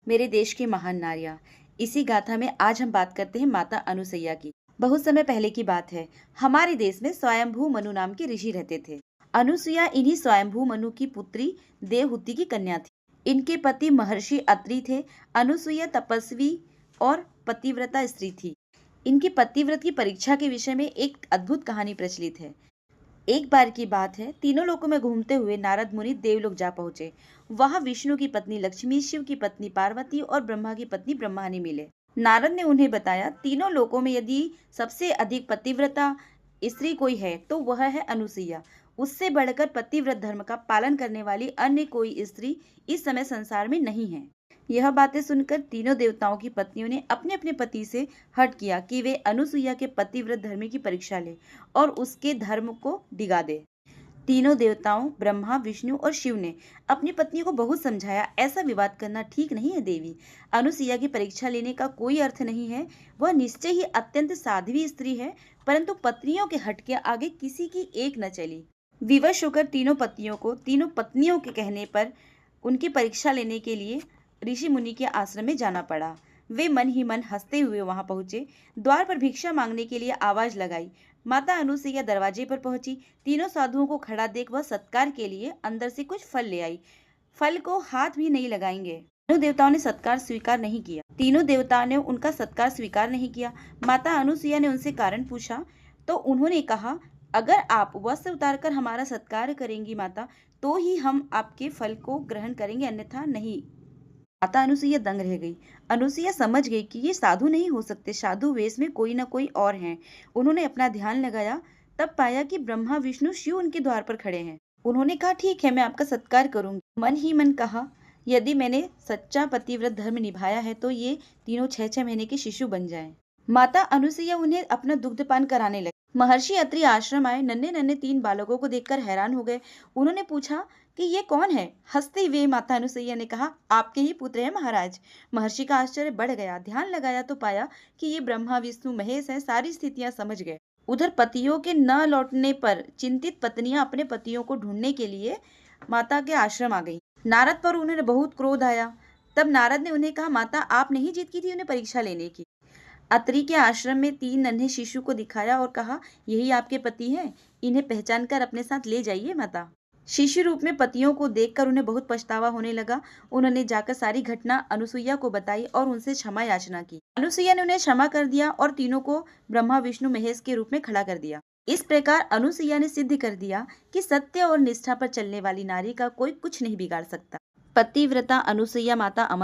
मेरे देश की महान नारियां। इसी गाथा में आज हम बात करते हैं माता अनुसैया की। बहुत समय पहले की बात है। हमारे देश में स्वयंभू मनु नाम के ऋषि रहते थे। अनुसुईया इन्हीं स्वयंभू मनु की पुत्री देवहूति की कन्या थी। इनके पति महर्षि अत्रि थे। अनुसुईया तपस्वी और पतिव्रता स्त्री थी। इनकी पतिव्रत की परीक्षा के विषय में एक अद्भुत कहानी प्रचलित है। एक बार की बात है, तीनों लोकों में घूमते हुए नारद मुनि देवलोक जा पहुंचे। वहां विष्णु की पत्नी लक्ष्मी, शिव की पत्नी पार्वती और ब्रह्मा की पत्नी ब्रह्मानी मिले। नारद ने उन्हें बताया, तीनों लोकों में यदि सबसे अधिक पतिव्रता स्त्री कोई है तो वह है अनुसुईया। उससे बढ़कर पतिव्रत धर्म का पालन करने वाली अन्य कोई स्त्री इस समय संसार में नहीं है। यह बातें सुनकर तीनों देवताओं की पत्नियों ने अपने अपने पति से हट किया कि वे अनुसुईया के पतिव्रत धर्म की परीक्षा ले और उसके धर्म को डिगा दे। तीनों देवताओं ब्रह्मा, विष्णु और शिव ने अपनी पत्नी को बहुत समझाया, ऐसा विवाद करना ठीक नहीं है देवी। अनुसुईया की परीक्षा लेने का कोई अर्थ नहीं है। वह निश्चय ही अत्यंत साध्वी स्त्री है, परंतु पत्नियों के हट के आगे किसी की एक न चली। विवश होकर तीनों पत्नियों के कहने पर उनकी परीक्षा लेने के लिए ऋषि मुनि के आश्रम में जाना पड़ा। वे मन ही मन हंसते हुए वहां पहुंचे। द्वार पर भिक्षा मांगने के लिए आवाज लगाई। माता अनुसुईया दरवाजे पर पहुंची। तीनों साधुओं को खड़ा देख वह सत्कार के लिए अंदर से कुछ फल ले आई। फल को हाथ भी नहीं लगाएंगे। तीनों देवताओं ने सत्कार स्वीकार नहीं किया। तीनों देवताओं ने उनका सत्कार स्वीकार नहीं किया। माता अनुसुईया ने उनसे कारण पूछा तो उन्होंने कहा, अगर आप वस्त्र उतारकर हमारा सत्कार करेंगी माता, तो ही हम आपके फल को ग्रहण करेंगे, अन्यथा नहीं। माता अनुसुईया दंग रह गई। अनुसुईया समझ गई कि ये साधु नहीं हो सकते, साधु वेश में कोई न कोई और हैं। उन्होंने अपना ध्यान लगाया, तब पाया कि ब्रह्मा, विष्णु, शिव उनके द्वार पर खड़े हैं। उन्होंने कहा, ठीक है, मैं आपका सत्कार करूंगी। मन ही मन कहा, यदि मैंने सच्चा पतिव्रत धर्म निभाया है तो ये तीनों 6-6 महीने के शिशु बन जाएं। माता अनुसुईया उन्हें अपना दुग्धपान कराने लगी। महर्षि अत्रि आश्रम आए। नन्हे नन्हे 3 बालकों को देखकर हैरान हो गए। उन्होंने पूछा कि ये कौन है? हंसते हुए माता अनुसुईया ने कहा, आपके ही पुत्र हैं महाराज। महर्षि का आश्चर्य बढ़ गया। ध्यान लगाया तो पाया कि ये ब्रह्मा, विष्णु, महेश हैं। सारी स्थितियां समझ गए। उधर पतियों के न लौटने पर चिंतित पत्नियां अपने पतियों को ढूंढने के लिए माता के आश्रम आ गई। नारद पर उन्हें बहुत क्रोध आया। तब नारद ने उन्हें कहा, माता आपने ही जीत की थी उन्हें परीक्षा लेने की। अत्रि के आश्रम में 3 नन्हे शिशु को दिखाया और कहा, यही आपके पति हैं, इन्हें पहचान कर अपने साथ ले जाइए माता। शिशु रूप में पतियों को देखकर उन्हें बहुत पछतावा होने लगा। उन्होंने जाकर सारी घटना अनुसुईया को बताई और उनसे क्षमा याचना की। अनुसुईया ने उन्हें क्षमा कर दिया और तीनों को ब्रह्मा, विष्णु, महेश के रूप में खड़ा कर दिया। इस प्रकार अनुसुईया ने सिद्ध कर दिया कि सत्य और निष्ठा पर चलने वाली नारी का कोई कुछ नहीं बिगाड़ सकता। पतिव्रता अनुसुईया माता अमर